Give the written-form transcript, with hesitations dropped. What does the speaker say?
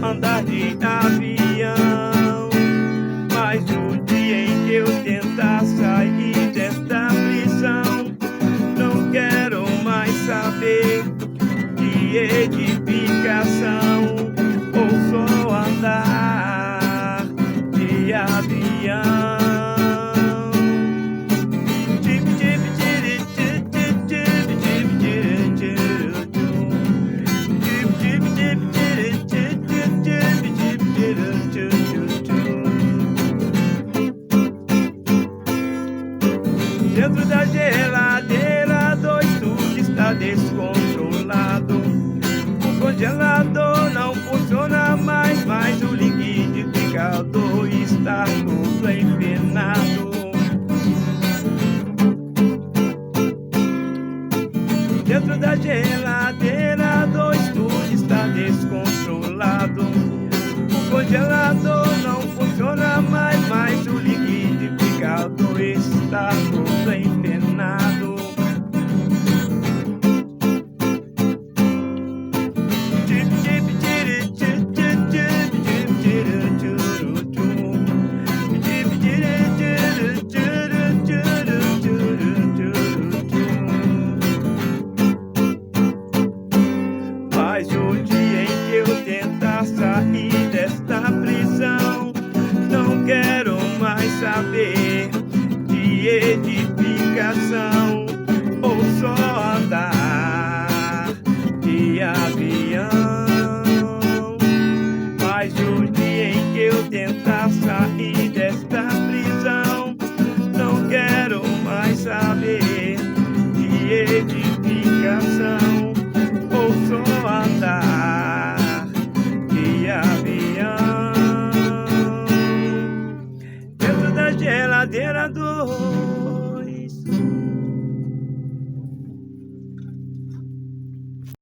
andar de avião. Mas o dia em que eu tentar sair desta prisão, não quero mais saber de edificação, ou só andar de avião. Dentro da geladeira, dois, tudo está descontrolado. O congelador não funciona mais, mas o liquidificador está todo empenado. Dentro da geladeira, dois, tudo está descontrolado. O congelador não funciona mais, mas o liquidificador está todo empenado. Mas o dia em que eu tentar sair desta prisão, não quero mais saber de edificação, ou só andar de avião. Mas o dia em que eu tentar sair desta prisão, não quero mais saber de edificação, ou só andar de avião. Dentro da geladeira do